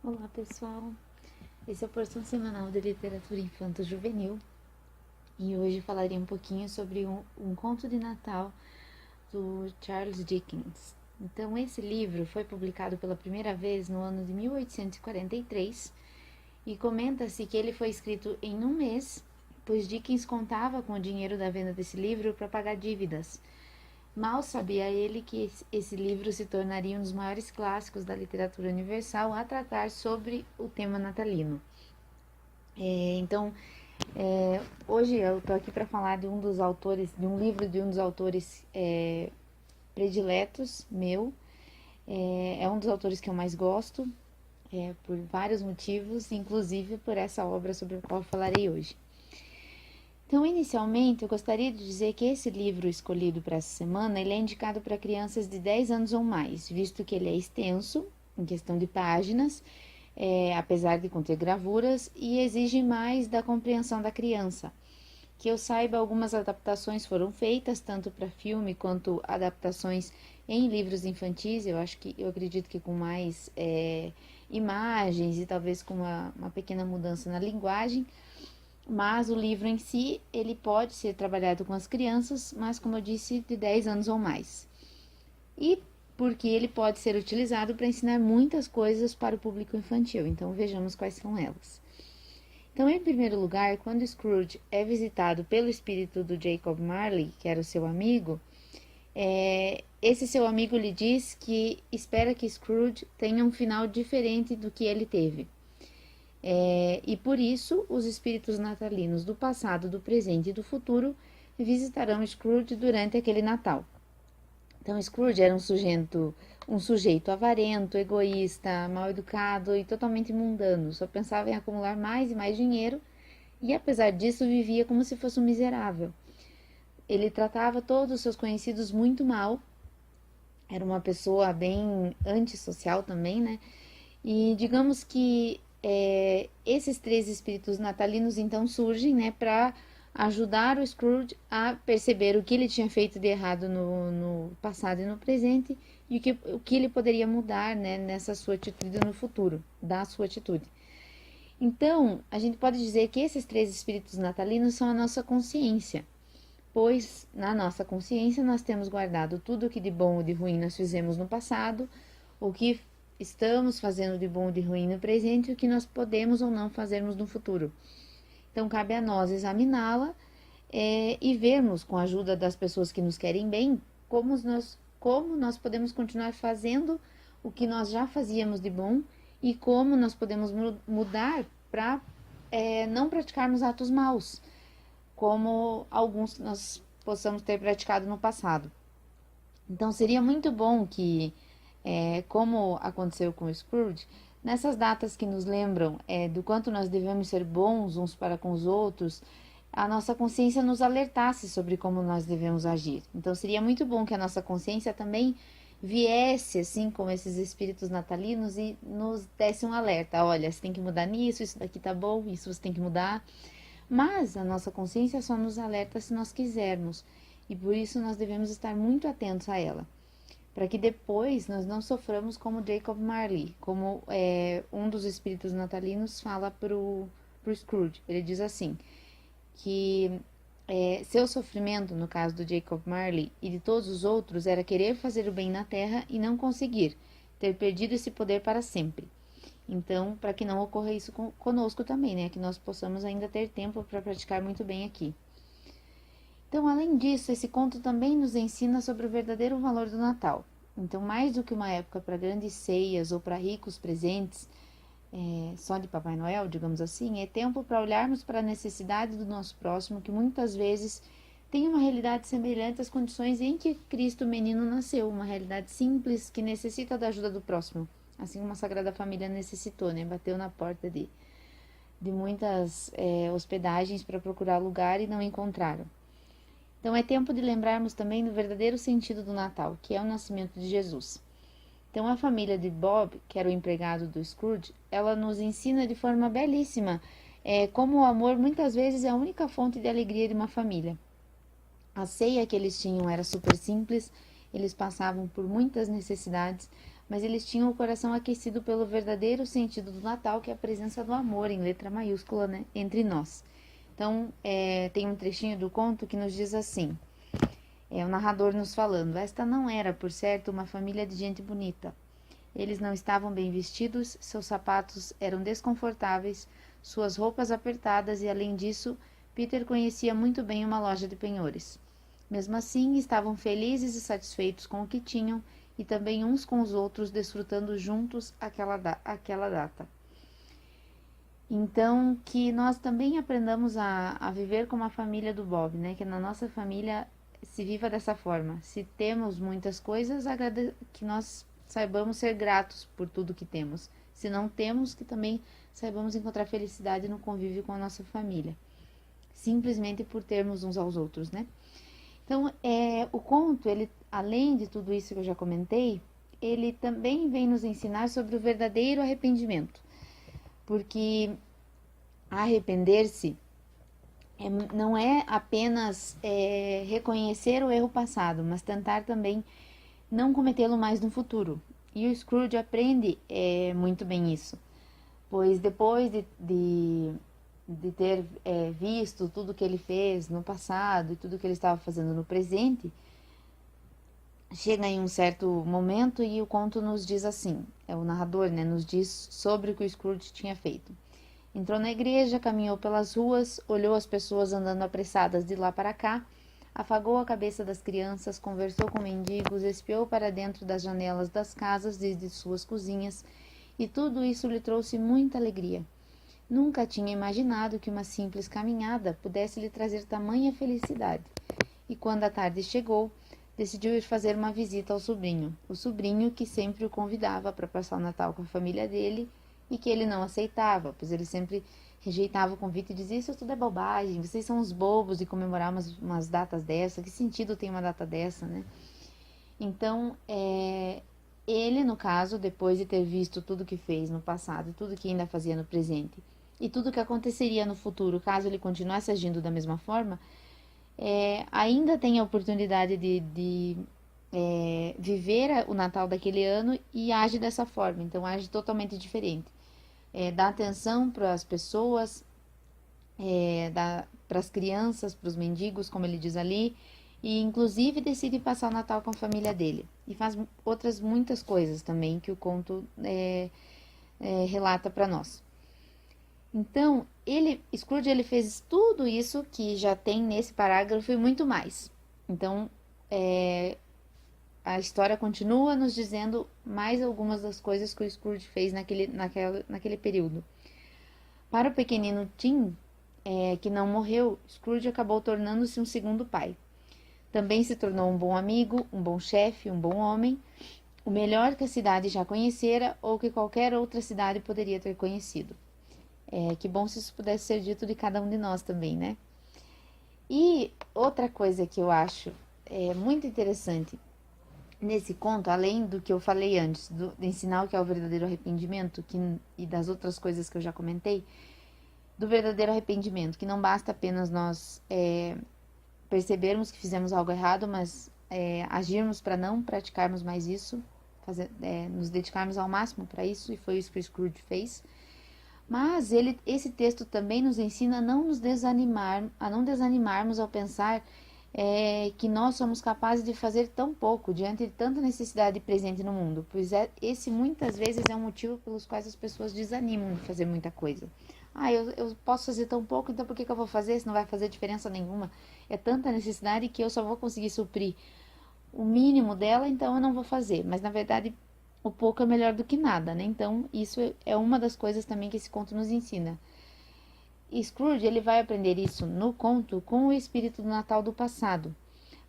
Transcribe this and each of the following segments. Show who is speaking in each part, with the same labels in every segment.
Speaker 1: Olá pessoal, esse é a porção semanal de literatura infanto-juvenil e hoje falarei um pouquinho sobre um conto de Natal do Charles Dickens. Então esse livro foi publicado pela primeira vez no ano de 1843 e comenta-se que ele foi escrito em um mês, pois Dickens contava com o dinheiro da venda desse livro para pagar dívidas. Mal sabia ele que esse livro se tornaria um dos maiores clássicos da literatura universal a tratar sobre o tema natalino. Então, hoje eu estou aqui para falar de um dos autores, de um livro de um dos autores prediletos meu. É um dos autores que eu mais gosto, por vários motivos, inclusive por essa obra sobre a qual falarei hoje. Então, inicialmente, eu gostaria de dizer que esse livro escolhido para essa semana, ele é indicado para crianças de 10 anos ou mais, visto que ele é extenso, em questão de páginas, apesar de conter gravuras, e exige mais da compreensão da criança. Que eu saiba, algumas adaptações foram feitas, tanto para filme quanto adaptações em livros infantis, eu acredito que com mais imagens e talvez com uma pequena mudança na linguagem. Mas o livro em si, ele pode ser trabalhado com as crianças, mas como eu disse, de 10 anos ou mais. E porque ele pode ser utilizado para ensinar muitas coisas para o público infantil. Então vejamos quais são elas. Então, em primeiro lugar, quando Scrooge é visitado pelo espírito do Jacob Marley, que era o seu amigo, esse seu amigo lhe diz que espera que Scrooge tenha um final diferente do que ele teve. E por isso, os espíritos natalinos do passado, do presente e do futuro visitarão Scrooge durante aquele Natal. Então, Scrooge era um sujeito avarento, egoísta, mal educado e totalmente mundano. Só pensava em acumular mais e mais dinheiro e, apesar disso, vivia como se fosse um miserável. Ele tratava todos os seus conhecidos muito mal. Era uma pessoa bem antissocial também, né? E digamos que esses três espíritos natalinos então surgem, né, para ajudar o Scrooge a perceber o que ele tinha feito de errado no passado e no presente e o que ele poderia mudar, né, nessa sua atitude no futuro, da sua atitude. Então, a gente pode dizer que esses três espíritos natalinos são a nossa consciência, pois na nossa consciência nós temos guardado tudo o que de bom ou de ruim nós fizemos no passado, o que estamos fazendo de bom ou de ruim no presente e o que nós podemos ou não fazermos no futuro. Então, cabe a nós examiná-la e vermos, com a ajuda das pessoas que nos querem bem, como nós podemos continuar fazendo o que nós já fazíamos de bom e como nós podemos mudar para não praticarmos atos maus, como alguns nós possamos ter praticado no passado. Então, seria muito bom que como aconteceu com o Scrooge, nessas datas que nos lembram do quanto nós devemos ser bons uns para com os outros, a nossa consciência nos alertasse sobre como nós devemos agir. Então seria muito bom que a nossa consciência também viesse assim como esses espíritos natalinos e nos desse um alerta. Olha, você tem que mudar nisso, isso daqui tá bom, isso você tem que mudar. Mas a nossa consciência só nos alerta se nós quisermos. E por isso nós devemos estar muito atentos a ela, para que depois nós não soframos como Jacob Marley, como um dos espíritos natalinos fala pro Scrooge. Ele diz assim, que seu sofrimento, no caso do Jacob Marley e de todos os outros, era querer fazer o bem na terra e não conseguir, ter perdido esse poder para sempre. Então, para que não ocorra isso conosco também, né? Que nós possamos ainda ter tempo para praticar muito bem aqui. Então, além disso, esse conto também nos ensina sobre o verdadeiro valor do Natal. Então, mais do que uma época para grandes ceias ou para ricos presentes, só de Papai Noel, digamos assim, é tempo para olharmos para a necessidade do nosso próximo, que muitas vezes tem uma realidade semelhante às condições em que Cristo menino nasceu, uma realidade simples que necessita da ajuda do próximo, assim como a Sagrada Família necessitou, né? Bateu na porta de muitas hospedagens para procurar lugar e não encontraram. Então é tempo de lembrarmos também do verdadeiro sentido do Natal, que é o nascimento de Jesus. Então a família de Bob, que era o empregado do Scrooge, ela nos ensina de forma belíssima como o amor muitas vezes é a única fonte de alegria de uma família. A ceia que eles tinham era super simples, eles passavam por muitas necessidades, mas eles tinham o coração aquecido pelo verdadeiro sentido do Natal, que é a presença do amor, em letra maiúscula, né, entre nós. Então, tem um trechinho do conto que nos diz assim, o narrador nos falando: esta não era, por certo, uma família de gente bonita. Eles não estavam bem vestidos, seus sapatos eram desconfortáveis, suas roupas apertadas e, além disso, Peter conhecia muito bem uma loja de penhores. Mesmo assim, estavam felizes e satisfeitos com o que tinham e também uns com os outros, desfrutando juntos aquela data. Então, que nós também aprendamos a viver como a família do Bob, né? Que na nossa família se viva dessa forma. Se temos muitas coisas, que nós saibamos ser gratos por tudo que temos. Se não temos, que também saibamos encontrar felicidade no convívio com a nossa família. Simplesmente por termos uns aos outros, né? Então, o conto, ele, além de tudo isso que eu já comentei, ele também vem nos ensinar sobre o verdadeiro arrependimento. Porque arrepender-se não é apenas reconhecer o erro passado, mas tentar também não cometê-lo mais no futuro. E o Scrooge aprende muito bem isso, pois depois de ter visto tudo que ele fez no passado e tudo que ele estava fazendo no presente, chega em um certo momento e o conto nos diz assim, o narrador, né, nos diz sobre o que o Scrooge tinha feito. Entrou na igreja, caminhou pelas ruas, olhou as pessoas andando apressadas de lá para cá, afagou a cabeça das crianças, conversou com mendigos, espiou para dentro das janelas das casas desde suas cozinhas, e tudo isso lhe trouxe muita alegria. Nunca tinha imaginado que uma simples caminhada pudesse lhe trazer tamanha felicidade. E quando a tarde chegou, decidiu ir fazer uma visita ao sobrinho, o sobrinho que sempre o convidava para passar o Natal com a família dele e que ele não aceitava, pois ele sempre rejeitava o convite e dizia: isso tudo é bobagem, vocês são uns bobos de comemorar umas datas dessa, que sentido tem uma data dessa, né? Então, ele, no caso, depois de ter visto tudo que fez no passado, tudo que ainda fazia no presente, e tudo que aconteceria no futuro, caso ele continuasse agindo da mesma forma, ainda tem a oportunidade de viver o Natal daquele ano e age dessa forma, então age totalmente diferente. Dá atenção para as pessoas, para as crianças, para os mendigos, como ele diz ali, e inclusive decide passar o Natal com a família dele. E faz outras muitas coisas também que o conto relata para nós. Então, Scrooge, ele fez tudo isso que já tem nesse parágrafo e muito mais. Então, a história continua nos dizendo mais algumas das coisas que o Scrooge fez naquele período. Para o pequenino Tim, que não morreu, Scrooge acabou tornando-se um segundo pai. Também se tornou um bom amigo, um bom chefe, um bom homem, o melhor que a cidade já conhecera ou que qualquer outra cidade poderia ter conhecido. Que bom se isso pudesse ser dito de cada um de nós também, né? E outra coisa que eu acho muito interessante nesse conto, além do que eu falei antes, de ensinar o que é o verdadeiro arrependimento e das outras coisas que eu já comentei, do verdadeiro arrependimento, que não basta apenas nós percebermos que fizemos algo errado, mas agirmos para não praticarmos mais isso, nos dedicarmos ao máximo para isso, e foi isso que o Scrooge fez. Mas esse texto também nos ensina a não desanimarmos ao pensar que nós somos capazes de fazer tão pouco diante de tanta necessidade presente no mundo, pois esse muitas vezes é um motivo pelos quais as pessoas desanimam de fazer muita coisa. Eu posso fazer tão pouco, então por que eu vou fazer se não vai fazer diferença nenhuma? É tanta necessidade que eu só vou conseguir suprir o mínimo dela, então eu não vou fazer. Mas na verdade, o pouco é melhor do que nada, né? Então isso é uma das coisas também que esse conto nos ensina. E Scrooge, ele vai aprender isso no conto com o espírito do Natal do passado,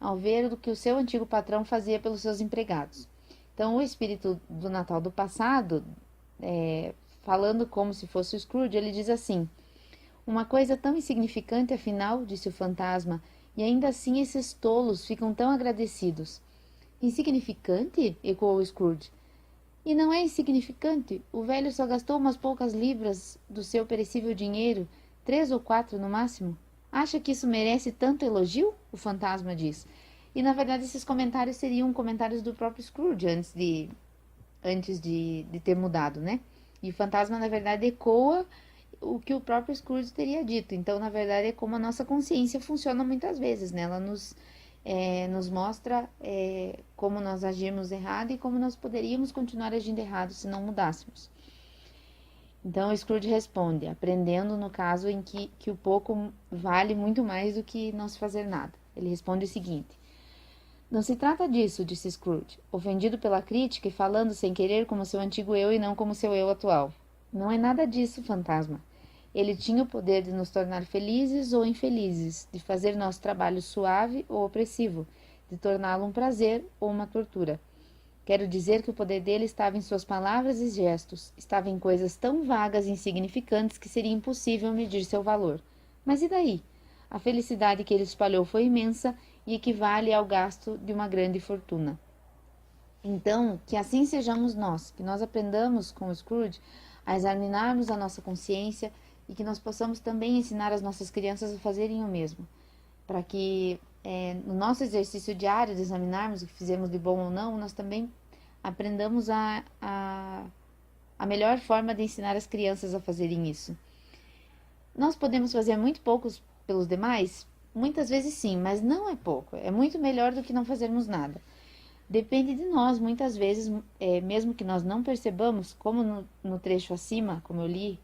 Speaker 1: ao ver o que o seu antigo patrão fazia pelos seus empregados. Então, o espírito do Natal do passado, falando como se fosse o Scrooge, ele diz assim: uma coisa tão insignificante, afinal, disse o fantasma, e ainda assim esses tolos ficam tão agradecidos. Insignificante? Ecoou o Scrooge. E não é insignificante. O velho só gastou umas poucas libras do seu perecível dinheiro, 3 ou 4 no máximo. Acha que isso merece tanto elogio? O fantasma diz. E na verdade esses comentários seriam comentários do próprio Scrooge antes de antes de ter mudado, né? E o fantasma, na verdade, ecoa o que o próprio Scrooge teria dito. Então, na verdade, é como a nossa consciência funciona muitas vezes, né? Ela nos mostra como nós agimos errado e como nós poderíamos continuar agindo errado se não mudássemos. Então, o Scrooge responde, aprendendo no caso em que o pouco vale muito mais do que não se fazer nada. Ele responde o seguinte: não se trata disso, disse Scrooge, ofendido pela crítica e falando sem querer como seu antigo eu e não como seu eu atual. Não é nada disso, fantasma. Ele tinha o poder de nos tornar felizes ou infelizes, de fazer nosso trabalho suave ou opressivo, de torná-lo um prazer ou uma tortura. Quero dizer que o poder dele estava em suas palavras e gestos, estava em coisas tão vagas e insignificantes que seria impossível medir seu valor. Mas e daí? A felicidade que ele espalhou foi imensa e equivale ao gasto de uma grande fortuna. Então, que assim sejamos nós, que nós aprendamos com o Scrooge a examinarmos a nossa consciência e que nós possamos também ensinar as nossas crianças a fazerem o mesmo, para que no nosso exercício diário de examinarmos o que fizemos de bom ou não, nós também aprendamos a melhor forma de ensinar as crianças a fazerem isso. Nós podemos fazer muito poucos pelos demais? Muitas vezes sim, mas não é pouco. É muito melhor do que não fazermos nada. Depende de nós, muitas vezes, mesmo que nós não percebamos, como no trecho acima, como eu li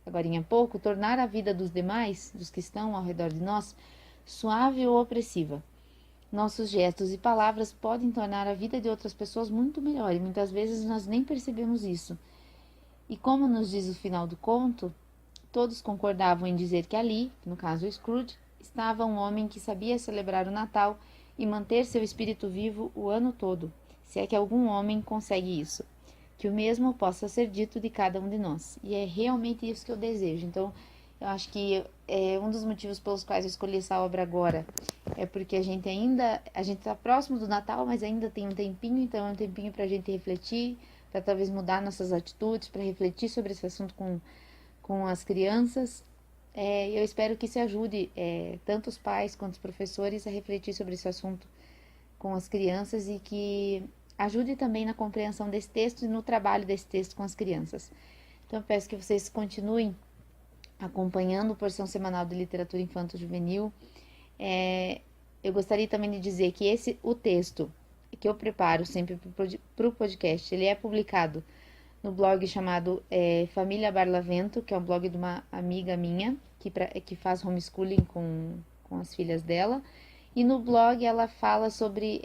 Speaker 1: agora há pouco, tornar a vida dos demais, dos que estão ao redor de nós, suave ou opressiva. Nossos gestos e palavras podem tornar a vida de outras pessoas muito melhor e muitas vezes nós nem percebemos isso. E como nos diz o final do conto, todos concordavam em dizer que ali, no caso o Scrooge, estava um homem que sabia celebrar o Natal e manter seu espírito vivo o ano todo, se é que algum homem consegue isso. Que o mesmo possa ser dito de cada um de nós. E é realmente isso que eu desejo. Então, eu acho que um dos motivos pelos quais eu escolhi essa obra agora é porque a gente está próximo do Natal, mas ainda tem um tempinho, então é um tempinho para a gente refletir, para talvez mudar nossas atitudes, para refletir sobre esse assunto com as crianças. Eu espero que isso ajude tanto os pais quanto os professores a refletir sobre esse assunto com as crianças e que ajude também na compreensão desse texto e no trabalho desse texto com as crianças. Então eu peço que vocês continuem acompanhando a porção semanal de literatura infanto-juvenil. Eu gostaria também de dizer que o texto que eu preparo sempre para o podcast, ele é publicado no blog chamado Família Barlavento, que é um blog de uma amiga minha, que faz homeschooling com as filhas dela. E no blog ela fala sobre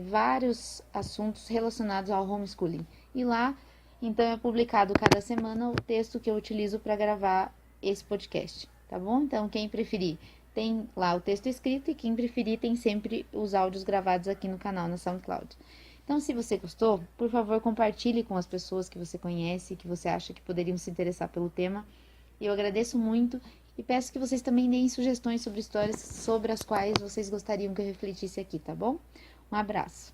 Speaker 1: vários assuntos relacionados ao homeschooling. E lá, então, é publicado cada semana o texto que eu utilizo para gravar esse podcast, tá bom? Então, quem preferir, tem lá o texto escrito e quem preferir tem sempre os áudios gravados aqui no canal, na SoundCloud. Então, se você gostou, por favor, compartilhe com as pessoas que você conhece, que você acha que poderiam se interessar pelo tema. Eu agradeço muito e peço que vocês também deem sugestões sobre histórias sobre as quais vocês gostariam que eu refletisse aqui, tá bom? Um abraço.